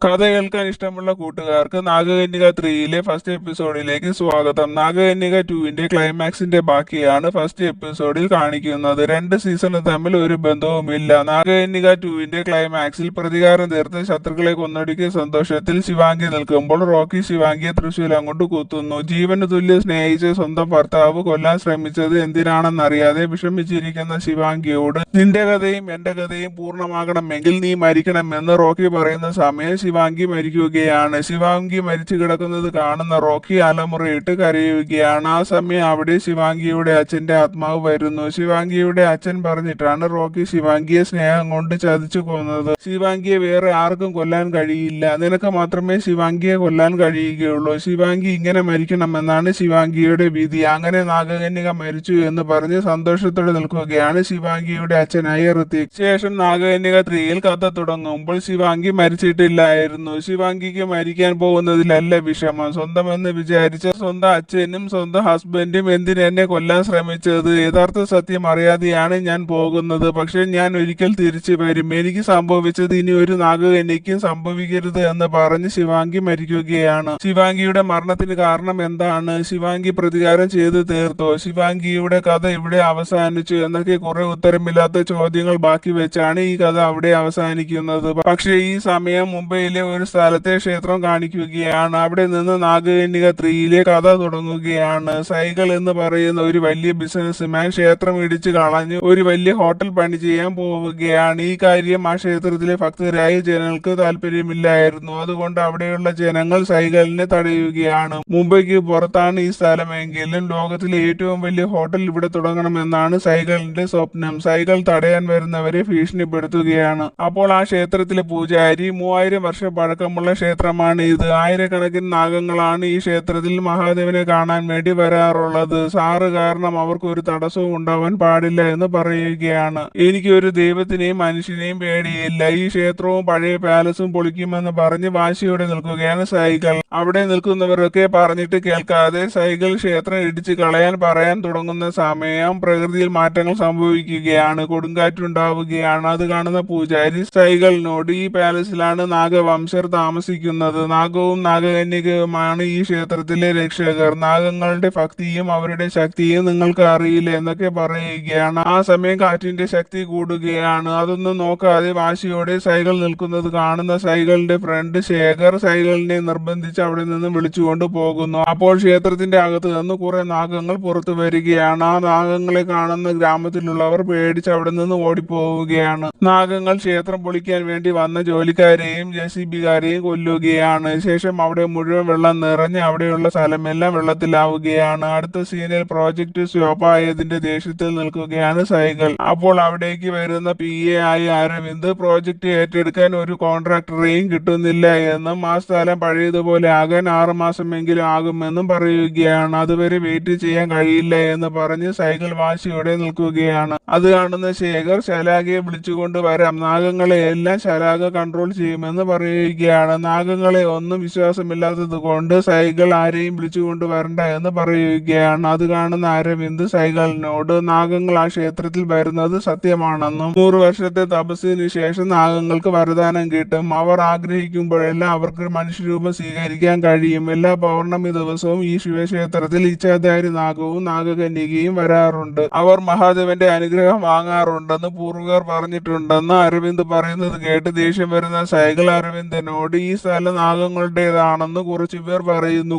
കഥ കേൾക്കാൻ ഇഷ്ടമുള്ള കൂട്ടുകാർക്ക് നാഗകന്യക 3യിലെ ഫസ്റ്റ് എപ്പിസോഡിലേക്ക് സ്വാഗതം. നാഗകന്യക 2വിന്റെ ക്ലൈമാക്സിന്റെ ബാക്കിയാണ് ഫസ്റ്റ് എപ്പിസോഡിൽ കാണിക്കുന്നത്. രണ്ട് സീസണും തമ്മിൽ ഒരു ബന്ധവുമില്ല. നാഗകന്യക 2വിന്റെ ക്ലൈമാക്സിൽ പ്രതികാരം തീർത്ത് ശത്രുക്കളെ കൊന്നൊടുക്കിയ സന്തോഷത്തിൽ ശിവാംഗി നിൽക്കുമ്പോൾ റോക്കി ശിവാംഗിയെ തൃശൂലം കൊണ്ട് കുത്തുന്നു. ജീവന് തുല്യം സ്നേഹിച്ച് സ്വന്തം ഭർത്താവ് കൊല്ലാൻ ശ്രമിച്ചത് എന്തിനാണെന്നറിയാതെ വിഷമിച്ചിരിക്കുന്ന ശിവാംഗിയോട് നിന്റെ കഥയും എന്റെ കഥയും പൂർണ്ണമാകണമെങ്കിൽ നീ മരിക്കണമെന്ന് റോക്കി പറയുന്ന സമയം ശിവാംഗി മരിക്കുകയാണ്. ശിവാംഗി മരിച്ചു കിടക്കുന്നത് കാണുന്ന റോക്കി അലമുറയിട്ട് കരയുകയാണ്. ആ സമയം അവിടെ ശിവാംഗിയുടെ അച്ഛന്റെ ആത്മാവ് വരുന്നു. ശിവാംഗിയുടെ അച്ഛൻ പറഞ്ഞിട്ടാണ് റോക്കി ശിവാംഗിയെ സ്നേഹം കൊണ്ട് ചതിച്ചു കൊന്നത്. ശിവാംഗിയെ വേറെ ആർക്കും കൊല്ലാൻ കഴിയില്ല, നിനക്ക് മാത്രമേ ശിവാംഗിയെ കൊല്ലാൻ കഴിയുകയുള്ളൂ. ശിവാംഗി ഇങ്ങനെ മരിക്കണമെന്നാണ് ശിവാംഗിയുടെ വിധി. അങ്ങനെ നാഗകന്യക മരിച്ചു എന്ന് പറഞ്ഞ് സന്തോഷത്തോടെ നിൽക്കുകയാണ് ശിവാംഗിയുടെ അച്ഛനായ ഋത്തിക്. ശേഷം നാഗകന്യക 3യിൽ കഥ തുടങ്ങുമ്പോൾ ശിവാംഗി മരിച്ചിട്ടില്ലായിരുന്നു. ശിവാംഗിക്ക് മരിക്കാൻ പോകുന്നതിലല്ല വിഷമം, സ്വന്തമെന്ന് വിചാരിച്ച സ്വന്തം അച്ഛനും സ്വന്തം ഹസ്ബൻഡും എന്തിനെന്നെ കൊല്ലാൻ ശ്രമിച്ചത്. യഥാർത്ഥ സത്യം അറിയാതെയാണ് ഞാൻ പോകുന്നത്, പക്ഷെ ഞാൻ ഒരിക്കൽ തിരിച്ചു വരും. എനിക്ക് സംഭവിച്ചത് ഇനി ഒരു നാഗകന്യയ്ക്കും സംഭവിക്കരുത് എന്ന് പറഞ്ഞ് ശിവാംഗി മരിക്കുകയാണ്. ശിവാംഗിയുടെ മരണത്തിന് കാരണം എന്താണ്? ശിവാംഗി പ്രതികാരം ചെയ്ത് തീർത്തോ? ശിവാംഗിയുടെ കഥ ഇവിടെ അവസാനിച്ചു എന്നൊക്കെ കുറെ ഉത്തരമില്ലാത്ത ചോദ്യങ്ങൾ ബാക്കി വെച്ചാണ് ഈ കഥ അവിടെ അവസാനിക്കുന്നത്. പക്ഷേ ഈ സമയം മുംബൈയിലെ ഒരു സ്ഥലത്തെ ക്ഷേത്രം കാണിക്കുകയാണ്. അവിടെ നിന്ന് നാഗകന്യക 3യിലെ കഥ തുടങ്ങുകയാണ്. സൈകൾ എന്ന് പറയുന്ന ഒരു വലിയ ബിസിനസ്മാൻ ക്ഷേത്രം ഇടിച്ചു കളഞ്ഞ് ഒരു വലിയ ഹോട്ടൽ പണി ചെയ്യാൻ പോവുകയാണ്. ഈ കാര്യം ആ ക്ഷേത്രത്തിലെ ഭക്തരായ ജനങ്ങൾക്ക് താല്പര്യമില്ലായിരുന്നു. അതുകൊണ്ട് അവിടെയുള്ള ജനങ്ങൾ സൈകളിനെ തടയുകയാണ്. മുംബൈക്ക് പുറത്താണ് ഈ സ്ഥലമെങ്കിലും ലോകത്തിലെ ഏറ്റവും വലിയ ഹോട്ടൽ ഇവിടെ തുടങ്ങണമെന്നാണ് സൈകളിന്റെ സ്വപ്നം. സൈകൾ തടയാൻ വരുന്നവരെ ഭീഷണിപ്പെടുത്തുകയാണ്. അപ്പോൾ ആ ക്ഷേത്രത്തിലെ പൂജാരി 3000 വർഷം പഴക്കമുള്ള ക്ഷേത്രമാണ് ഇത്. ആയിരക്കണക്കിന് നാഗങ്ങളാണ് ഈ ക്ഷേത്രത്തിൽ മഹാദേവനെ കാണാൻ വേണ്ടി വരാറുള്ളത്. സാറ് കാരണം അവർക്ക് ഒരു തടസ്സവും ഉണ്ടാവാൻ പാടില്ല എന്ന് പറയുകയാണ്. എനിക്ക് ഒരു ദൈവത്തിനെയും മനുഷ്യനെയും പേടിയില്ല. ഈ ക്ഷേത്രവും പഴയ പാലസും പൊളിക്കുമെന്ന് പറഞ്ഞ് വാശിയോടെ നിൽക്കുകയാണ് സൈകൾ. അവിടെ നിൽക്കുന്നവരൊക്കെ പറഞ്ഞിട്ട് കേൾക്കാതെ സൈകൾ ക്ഷേത്രം ഇടിച്ചു കളയാൻ പറയാൻ തുടങ്ങുന്ന സമയം പ്രകൃതിയിൽ മാറ്റങ്ങൾ സംഭവിക്കുകയാണ്. കൊടുങ്കാറ്റുണ്ടാവുകയാണ്. അത് കാണുന്ന പൂജാരി സൈകളിനോട് ഈ പാലസിലാണ് നാഗവംശർ താമസിക്കുന്നത്. നാഗവും നാഗകന്യകയുമാണ് ഈ ക്ഷേത്രത്തിലെ രക്ഷകർ. നാഗങ്ങളുടെ ഭക്തിയും അവരുടെ ശക്തിയും നിങ്ങൾക്ക് അറിയില്ല എന്നൊക്കെ പറയുകയാണ്. ആ സമയം കാറ്റിന്റെ ശക്തി കൂടുകയാണ്. അതൊന്നും നോക്കാതെ വാശിയോടെ സൈകൾ നിൽക്കുന്നത് കാണുന്ന സൈകളിന്റെ ഫ്രണ്ട് ശേഖർ സൈകളിനെ നിർബന്ധിച്ച് അവിടെ നിന്ന് വിളിച്ചുകൊണ്ട് പോകുന്നു. അപ്പോൾ ക്ഷേത്രത്തിന്റെ അകത്ത് നിന്ന് കുറെ നാഗങ്ങൾ പുറത്തു വരികയാണ്. ആ നാഗങ്ങളെ കാണുന്ന ഗ്രാമത്തിലുള്ളവർ പേടിച്ച് അവിടെ നിന്ന് ഓടിപ്പോവുകയാണ്. നാഗങ്ങൾ ക്ഷേത്രം പൊളിക്കാൻ വേണ്ടി വന്ന ജോലിക്കാരെയും ജെസിബിക്കാരെയും കൊല്ലുകയാണ്. ശേഷം അവിടെ മുഴുവൻ വെള്ളം നിറഞ്ഞ് അവിടെയുള്ള സ്ഥലമെല്ലാം വെള്ളത്തിലാവുകയാണ്. അടുത്ത സീനിൽ പ്രോജക്റ്റ് സ്റ്റോപ്പ് ആയതിന്റെ ദേഷ്യത്തിൽ നിൽക്കുകയാണ് സൈകൾ. അപ്പോൾ അവിടേക്ക് വരുന്ന PA ആയ അരവിന്ദ് പ്രോജക്റ്റ് ഏറ്റെടുക്കാൻ ഒരു കോൺട്രാക്ടറെയും കിട്ടുന്നില്ല എന്നും ആ സ്ഥലം പഴയതുപോലെ ആകാൻ 6 മാസമെങ്കിലും ആകുമെന്നും പറയുകയാണ്. അതുവരെ വെയിറ്റ് ചെയ്യാൻ കഴിയില്ല എന്ന് പറഞ്ഞ് സൈകൾ വാശിയോടെ നിൽക്കുകയാണ്. അത് കാണുന്ന ശേഖർ ശലാകയെ വിളിച്ചുകൊണ്ട് വരാം, നാഗങ്ങളെ എല്ലാം ശലാക കൺട്രോൾ ചെയ്യുമെന്ന് പറയുകയാണ്. നാഗങ്ങളെ ഒന്നും വിശ്വാസമില്ലാത്തത് കൊണ്ട് സൈകൾ ആരെയും വിളിച്ചുകൊണ്ട് വരണ്ട എന്ന് പറയുകയാണ്. അത് കാണുന്ന അരവിന്ദ് സൈകളിനോട് നാഗങ്ങൾ ആ ക്ഷേത്രത്തിൽ വരുന്നത് സത്യമാണെന്നും 100 വർഷത്തെ തപസ്സിന് ശേഷം നാഗങ്ങൾക്ക് വരദാനം കിട്ടും. അവർ ആഗ്രഹിക്കുമ്പോഴെല്ലാം അവർക്ക് മനുഷ്യരൂപം സ്വീകരിക്കാൻ കഴിയും. എല്ലാ പൗർണമി ദിവസവും ഈ ശിവക്ഷേത്രത്തിൽ ഇച്ഛാധാരി നാഗവും നാഗകന്യകയും വരാറുണ്ട്. അവർ മഹാദേവന്റെ അനുഗ്രഹം വാങ്ങാറുണ്ടെന്ന് പൂർവികർ പറഞ്ഞിട്ടുണ്ടെന്ന് അരവിന്ദ് പറയുന്നത് കേട്ട് ദേഷ്യം വരുന്ന സൈകൾ അരവിന്ദനോട് ഈ സ്ഥലം നാഗങ്ങളുടേതാണെന്ന് കുറച്ചുപേർ പറയുന്നു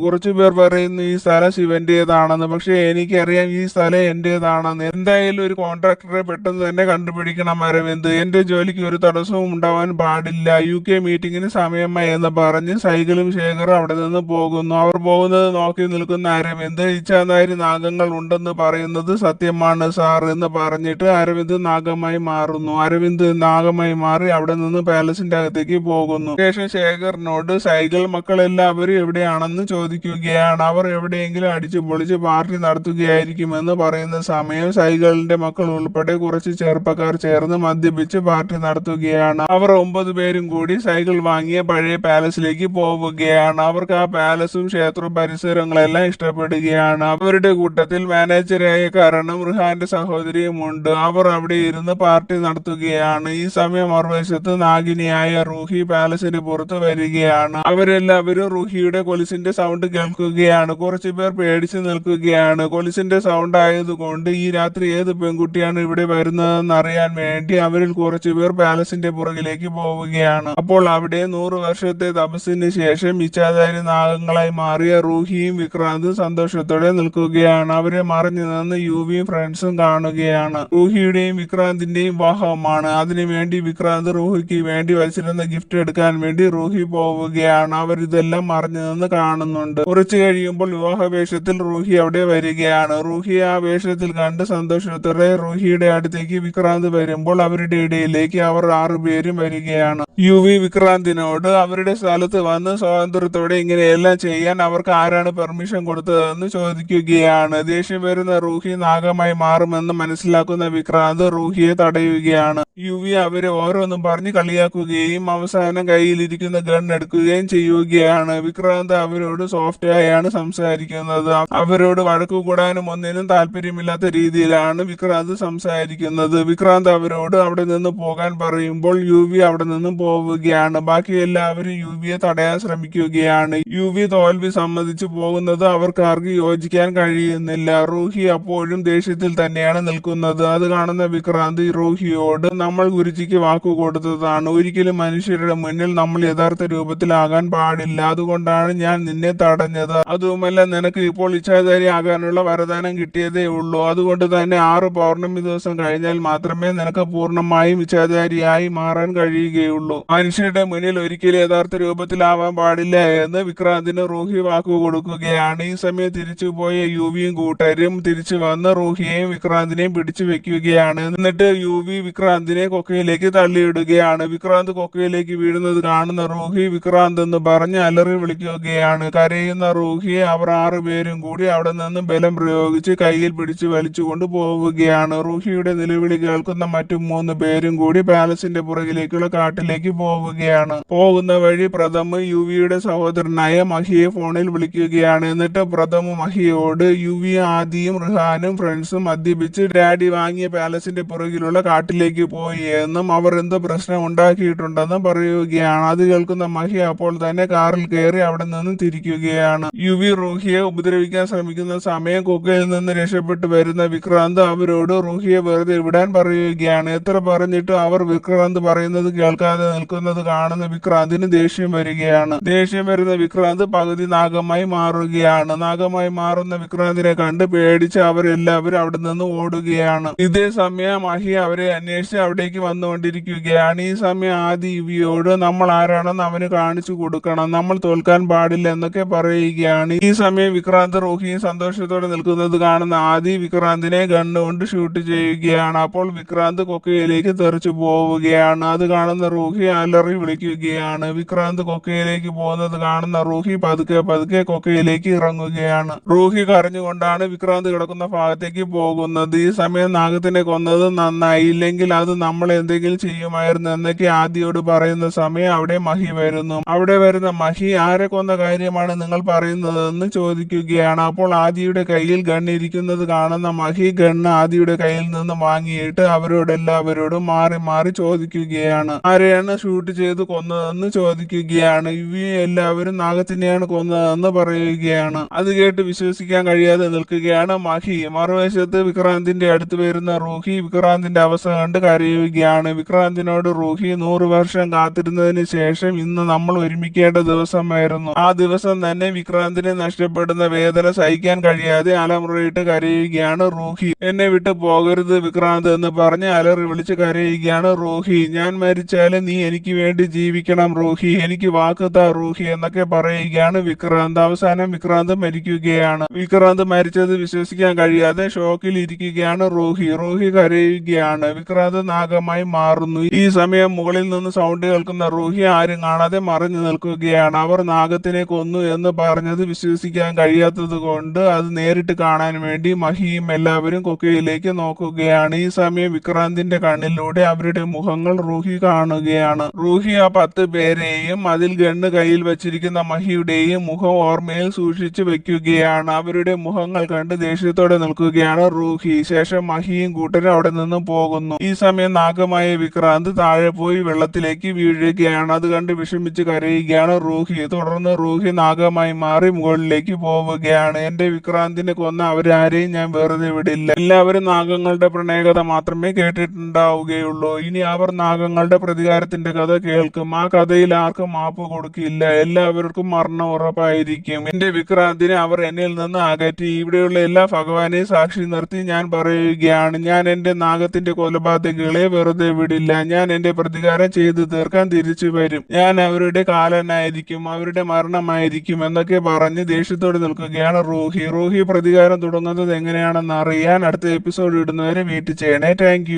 ഈ സ്ഥലം ശിവന്റേതാണെന്ന്. പക്ഷെ എനിക്കറിയാം ഈ സ്ഥലം എന്റേതാണെന്ന്. എന്തായാലും ഒരു കോൺട്രാക്ടറെ പെട്ടെന്ന് തന്നെ കണ്ടുപിടിക്കണം അരവിന്ദ്. എന്റെ ജോലിക്ക് ഒരു തടസ്സവും ഉണ്ടാവാൻ പാടില്ല. UK മീറ്റിംഗിന് സമയമായി എന്ന് പറഞ്ഞ് സൈക്കിളും ശേഖറും അവിടെ നിന്ന് പോകുന്നു. അവർ പോകുന്നത് നോക്കി നിൽക്കുന്ന അരവിന്ദ് ഇച്ഛാധാരി നാഗങ്ങൾ ഉണ്ടെന്ന് പറയുന്നത് സത്യമാണ് സാർ എന്ന് പറഞ്ഞിട്ട് അരവിന്ദ് നാഗമായി മാറുന്നു. അരവിന്ദ് നാഗമായി മാറി അവിടെ നിന്ന് പാലസിന്റെ അകത്തേക്ക് പോകുന്നു. ശേഷം ശേഖറിനോട് സൈക്കിൾ മക്കളെല്ലാവരും എവിടെയാണെന്ന് ചോദിക്കുകയാണ്. അവർ എവിടെയെങ്കിലും അടിച്ചു പൊളിച്ച് പാർട്ടി നടത്തുകയായിരിക്കുമെന്ന് പറയുന്ന സമയം സൈക്കിളിന്റെ മക്കൾ ഉൾപ്പെടെ കുറച്ച് ചെറുപ്പക്കാർ ചേർന്ന് മദ്യപിച്ച് പാർട്ടി നടത്തുകയാണ്. അവർ 9 പേരും കൂടി സൈക്കിൾ വാങ്ങിയ പഴയ പാലസിലേക്ക് പോവുകയാണ്. ഇഷ്ടപ്പെടുകയാണ്. അവർക്ക് ആ പാലസും ക്ഷേത്രവും പരിസരങ്ങളെല്ലാം ഇഷ്ടപ്പെടുകയാണ്. അവരുടെ കൂട്ടത്തിൽ മാനേജരായ കരണും റിഹാന്റെ സഹോദരിയും ഉണ്ട്. അവർ അവിടെ ഇരുന്ന് പാർട്ടി നടത്തുകയാണ്. ഈ സമയം മറുവശത്ത് നാഗിനിയായ റൂഹി പാലസിന് പുറത്ത് വരികയാണ്. അവരെല്ലാവരും റൂഹിയുടെ കൊലുസിന്റെ സൗണ്ട് കേൾക്കുകയാണ്. കുറച്ചു പേർ പേടിച്ചു നിൽക്കുകയാണ്. കൊലുസിന്റെ സൗണ്ട് ആയതുകൊണ്ട് ഈ രാത്രി ഏത് പെൺകുട്ടിയാണ് ഇവിടെ വരുന്നതെന്ന് അറിയാൻ വേണ്ടി അവരിൽ കുറച്ചു പേർ പാലസിന്റെ പുറകിലേക്ക് പോവുകയാണ്. അപ്പോൾ അവിടെ 100 വർഷത്തെ തപസ്സിന് ശേഷം ഇച്ഛാധാരി നാഗങ്ങളായി മാറിയ റൂഹിയും വിക്രാന്തും സന്തോഷത്തോടെ നിൽക്കുകയാണ്. അവരെ മറിഞ്ഞു നിന്ന് യുവിയും ഫ്രണ്ട്സും കാണുകയാണ്. റൂഹിയുടെയും വിക്രാന്തിന്റെയും വിവാഹമാണ്. അതിനുവേണ്ടി വിക്രാന്ത് റൂഹിക്ക് വേണ്ടി വച്ചിരുന്ന ഗിഫ്റ്റ് എടുക്കാൻ വേണ്ടി റൂഹി പോവുകയാണ്. അവർ ഇതെല്ലാം മറിഞ്ഞു നിന്ന് കാണുന്നുണ്ട്. കുറച്ചു കഴിയുമ്പോൾ വിവാഹ വേഷത്തിൽ റൂഹി അവിടെ വരികയാണ്. റൂഹി ആ വേഷത്തിൽ കണ്ട് സന്തോഷത്തോടെ റൂഹിയുടെ അടുത്തേക്ക് വിക്രാന്ത് വരുമ്പോൾ അവരുടെ ഇടയിലേക്ക് അവർ 6 പേരും വരികയാണ്. യുവി വിക്രാന്തിനോട് അവരുടെ സ്ഥലത്ത് വന്ന് സ്വാതന്ത്ര്യത്തോടെ ഇങ്ങനെയെല്ലാം ചെയ്യാൻ അവർക്ക് ആരാണ് പെർമിഷൻ കൊടുത്തതെന്ന് ചോദിക്കുകയാണ്. ദേഷ്യം വരുന്ന റൂഹി നാഗമായി മാറുമെന്ന് മനസ്സിലാക്കുന്ന വിക്രാന്ത് റൂഹിയെ തടയുകയാണ്. യുവി അവരെ ഓരോന്നും പറഞ്ഞ് കളിയാക്കുകയും അവസാനം കയ്യിലിരിക്കുന്ന ഗൺ എടുക്കുകയും ചെയ്യുകയാണ്. വിക്രാന്ത് അവരോട് സോഫ്റ്റ് ആയാണ് സംസാരിക്കുന്നത്. അവരോട് വഴക്കു കൂടാനും ഒന്നിനും താല്പര്യമില്ലാത്ത രീതിയിലാണ് വിക്രാന്ത് സംസാരിക്കുന്നത്. വിക്രാന്ത് അവരോട് അവിടെ നിന്ന് പോകാൻ പറയുമ്പോൾ യുവി അവിടെ നിന്നും പോവുകയാണ്. ബാക്കി എല്ലാവരും യുവിയെ തടയാൻ ശ്രമിക്കുകയാണ്. യുവി തോൽവി സമ്മതിച്ചു പോകുന്നത് അവർക്ക് ആർക്കും യോജിക്കാൻ കഴിയുന്നില്ല. റൂഹി അപ്പോഴും ദേഷ്യത്തിൽ തന്നെയാണ് നിൽക്കുന്നത്. അത് കാണുന്ന വിക്രാന്ത് റൂഹിയോട് നമ്മൾ ഗുരുജിക്ക് വാക്കു കൊടുത്തതാണ്. ഒരിക്കലും മനുഷ്യരുടെ മുന്നിൽ നമ്മൾ യഥാർത്ഥ രൂപത്തിലാകാൻ പാടില്ല. അതുകൊണ്ടാണ് ഞാൻ നിന്നെ തടഞ്ഞത്. അതുമല്ല നിനക്ക് ഇപ്പോൾ ഇച്ഛാധാരി ആകാനുള്ള വരദാനം കിട്ടിയതേ ഉള്ളൂ. അതുകൊണ്ട് തന്നെ 6 പൗർണമി ദിവസം കഴിഞ്ഞാൽ മാത്രമേ നിനക്ക് പൂർണ്ണമായും ഇച്ഛാധാരിയായി മാറാൻ കഴിയുകയുള്ളൂ. മനുഷ്യരുടെ മുന്നിൽ ഒരിക്കലും യഥാർത്ഥ രൂപത്തിലാവാൻ പാടില്ല എന്ന് വിക്രാന്തിന് റൂഹി വാക്കു കൊടുക്കുകയാണ്. ഈ സമയം തിരിച്ചുപോയ യുവിയും കൂട്ടരും തിരിച്ചു വന്ന് റൂഹിയെയും വിക്രാന്തിനെയും പിടിച്ചു വെക്കുകയാണ്. എന്നിട്ട് യുവി വിക്രാന്തിനെ കൊക്കയിലേക്ക് തള്ളിയിടുകയാണ്. വിക്രാന്ത് കൊക്കയിലേക്ക് വീഴുന്നത് കാണുന്ന റൂഹി വിക്രാന്ത് എന്ന് പറഞ്ഞ് അലറി വിളിക്കുകയാണ്. കരയുന്ന റൂഹിയെ അവർ 6 പേരും കൂടി അവിടെ നിന്ന് ബലം പ്രയോഗിച്ച് കയ്യിൽ പിടിച്ച് വലിച്ചുകൊണ്ട് പോവുകയാണ്. റൂഹിയുടെ നിലവിളി കേൾക്കുന്ന മറ്റു 3 പേരും കൂടി പാലസിന്റെ പുറകിലേക്കുള്ള കാട്ടിലേക്ക് പോവുകയാണ്. പോകുന്ന വഴി പ്രഥമ് യുവിയുടെ സഹോദരനായ മഹിയെ ഫോണിൽ വിളിക്കുകയാണ്. എന്നിട്ട് പ്രഥമ് മഹിയോട് യുവി ആദിയും റിഹാനും ഫ്രണ്ട്സും മദ്യപിച്ച് ഡാഡി വാങ്ങിയ പാലസിന്റെ പുറകിലുള്ള കാട്ടിലേക്ക് പോയി എന്നും അവർ എന്തോ പ്രശ്നം ഉണ്ടാക്കിയിട്ടുണ്ടെന്നും പറയുകയാണ്. അത് കേൾക്കുന്ന മഹി അപ്പോൾ തന്നെ കാറിൽ കയറി അവിടെ നിന്ന് തിരിക്കുകയാണ്. യുവി റൂഹിയെ ഉപദ്രവിക്കാൻ ശ്രമിക്കുന്ന സമയം കൊക്കയിൽ നിന്ന് രക്ഷപ്പെട്ടു വരുന്ന വിക്രാന്ത് അവരോട് റൂഹിയെ വെറുതെ വിടാൻ പറയുകയാണ്. എത്ര പറഞ്ഞിട്ടും അവർ വിക്രാന്ത് പറയുന്നത് കേൾക്കാതെ നിൽക്കുന്നത് കാണുന്ന വിക്രാന്തിന് ദേഷ്യം വരികയാണ്. ദേഷ്യം വരുന്ന വിക്രാന്ത് പകുതി നാഗമായി മാറുകയാണ്. നാഗമായി മാറുന്ന വിക്രാന്തിനെ കണ്ട് പേടിച്ച് അവരെല്ലാവരും അവിടെ നിന്ന് ഓടുകയാണ്. ഇതേ സമയം മഹി അവരെ അന്വേഷിച്ച് അവിടേക്ക് വന്നുകൊണ്ടിരിക്കുകയാണ്. ഈ സമയം ആദി യുവിയോട് നമ്മൾ ആരാണെന്ന് അവന് കാണിച്ചു കൊടുക്കണം, നമ്മൾ തോൽക്കാൻ പാടില്ല എന്നൊക്കെ പറയുകയാണ്. ഈ സമയം വിക്രാന്ത് റൂഹിയും സന്തോഷത്തോടെ നിൽക്കുന്നത് കാണുന്ന ആദി വിക്രാന്തിനെ ഗണ്ണുകൊണ്ട് ഷൂട്ട് ചെയ്യുകയാണ്. അപ്പോൾ വിക്രാന്ത് കൊക്കയിലേക്ക് തെറിച്ചു പോവുകയാണ്. അത് കാണുന്ന റൂഹി അലറി വിളിക്കുകയാണ്. വിക്രാന്ത് കൊക്കയിലേക്ക് പോകുന്നത് കാണുന്ന റൂഹി പതുക്കെ പതുക്കെ കൊക്കയിലേക്ക് ഇറങ്ങുകയാണ്. റൂഹി കരഞ്ഞുകൊണ്ടാണ് വിക്രാന്ത് കിടക്കുന്ന ഭാഗത്തേക്ക് പോകുന്നത്. ഈ സമയം നാഗത്തിനെ കൊന്നത് നന്നായി, ഇല്ലെങ്കിൽ അത് നമ്മൾ എന്തെങ്കിലും ചെയ്യുമായിരുന്നു എന്നൊക്കെ ആദിയോട് പറയുന്ന സമയം അവിടെ മഹി വരുന്നു. അവിടെ വരുന്ന മഹി ആരെ കൊന്ന കാര്യമാണ് നിങ്ങൾ പറയുന്നതെന്ന് ചോദിക്കുകയാണ്. അപ്പോൾ ആദിയുടെ കയ്യിൽ ഗണ്ണിരിക്കുന്നത് കാണുന്ന മഹി ഗണ്ണ് ആദിയുടെ കയ്യിൽ നിന്ന് വാങ്ങിയിട്ട് അവരോടെല്ലാവരോടും മാറി മാറി ചോദിക്കുകയാണ്. ആരെയാണ് ഷൂട്ട് ചെയ്ത് കൊന്നതെന്ന് ചോദിക്കുകയാണ്. യുവി എല്ലാവരും നാഗത്തിനെയാണ് കൊന്നതെന്ന് പറയുകയാണ്. അത് കേട്ട് വിശ്വസിക്കാൻ കഴിയാതെ നിൽക്കുകയാണ് മഹി. മറുവശത്ത് വിക്രാന്തിന്റെ അടുത്ത് വരുന്ന റൂഹി വിക്രാന്തിന്റെ അവസ്ഥ കണ്ട് കരയുകയാണ്. വിക്രാന്തിനോട് റൂഹി 100 വർഷം കാത്തിരുന്നതിന് ശേഷം ഇന്ന് നമ്മൾ ഒരുമിക്കേണ്ട ദിവസമായിരുന്നു. ആ ദിവസം തന്നെ വിക്രാന്തിനെ നഷ്ടപ്പെടുന്ന വേദന സഹിക്കാൻ കഴിയാതെ അലമുറയിട്ട് കരയുകയാണ് റൂഹി. എന്നെ വിട്ട് പോകരുത് വിക്രാന്ത് എന്ന് പറഞ്ഞ് അലറി വിളിച്ച് കരയുകയാണ് റൂഹി. ഞാൻ മരിച്ചാലും നീ എനിക്ക് വേണ്ടി ജീവിക്കണം റൂഹി, എനിക്ക് വാക്ക് താ റൂഹി എന്നൊക്കെ പറയുകയാണ് വിക്രാന്ത്. അവസാനം വിക്രാന്ത് മരിക്കുകയാണ്. വിക്രാന്ത് മരിച്ചത് വിശ്വസിക്കാൻ കഴിയാതെ ഷോക്കിൽ ഇരിക്കുകയാണ് റൂഹി. റൂഹി കരയുകയാണ്. വിക്രാന്ത് നാഗമായി മാറുന്നു. ഈ സമയം മുകളിൽ നിന്ന് സൗണ്ട് കേൾക്കുന്ന റൂഹി ആരും കാണാതെ മറിഞ്ഞു നിൽക്കുകയാണ്. അവർ നാഗത്തിനെ കൊന്നു എന്ന് പറഞ്ഞത് വിശ്വസിക്കാൻ കഴിയാത്തത് കൊണ്ട് അത് നേരിട്ട് കാണാൻ വേണ്ടി മഹിയും എല്ലാവരും കൊക്കയിലേക്ക് നോക്കുകയാണ്. ഈ സമയം വിക്രാന്തിന്റെ കണ്ണിലൂടെ അവരുടെ മുഖങ്ങൾ റൂഹി കാണുകയാണ്. റൂഹി ആ 10 പേരെയും അതിൽ ഗണ്ണ് കയ്യിൽ വെച്ച് വെച്ചിരിക്കുന്ന മഹിയുടെയും മുഖം ഓർമ്മയിൽ സൂക്ഷിച്ചു വെക്കുകയാണ്. അവരുടെ മുഖങ്ങൾ കണ്ട് ദേഷ്യത്തോടെ നിൽക്കുകയാണ് റൂഹി. ശേഷം മഹിയും കൂട്ടരും അവിടെ നിന്നും പോകുന്നു. ഈ സമയം നാഗമായ വിക്രാന്ത് താഴെ പോയി വെള്ളത്തിലേക്ക് വീഴുകയാണ്. അത് കണ്ട് വിഷമിച്ച് കരയുകയാണ് റൂഹി. തുടർന്ന് റൂഹി നാഗമായി മാറി മുകളിലേക്ക് പോവുകയാണ്. എന്റെ വിക്രാന്തിനെ കൊന്ന അവരാരെയും ഞാൻ വെറുതെ വിടില്ല. എല്ലാവരും നാഗങ്ങളുടെ പ്രണയകഥ മാത്രമേ കേട്ടിട്ടുണ്ടാവുകയുള്ളൂ. ഇനി അവർ നാഗങ്ങളുടെ പ്രതികാരത്തിന്റെ കഥ കേൾക്കും. ആ കഥയിൽ ആർക്കും മാപ്പ് കൊടുക്കില്ല. എല്ലാവർക്കും മരണം ഉറപ്പായിരിക്കും. എന്റെ വിക്രാന്തിനെ അവർ എന്നിൽ നിന്ന് അകറ്റി. ഇവിടെയുള്ള എല്ലാ ഭഗവാനെയും സാക്ഷി നിർത്തി ഞാൻ പറയുകയാണ്, ഞാൻ എന്റെ നാഗത്തിന്റെ കൊലപാതകികളെ വെറുതെ വിടില്ല. ഞാൻ എന്റെ പ്രതികാരം ചെയ്തു തീർക്കാൻ തിരിച്ചു വരും. ഞാൻ അവരുടെ കാലനായിരിക്കും, അവരുടെ മരണമായിരിക്കും എന്നൊക്കെ പറഞ്ഞ് ദേഷ്യത്തോടെ നിൽക്കുകയാണ് റൂഹി. റൂഹി പ്രതികാരം തുടങ്ങുന്നത് എങ്ങനെയാണെന്ന് അറിയാൻ അടുത്ത എപ്പിസോഡ് ഇടുന്നവരെ വെയിറ്റ് ചെയ്യണേ. താങ്ക്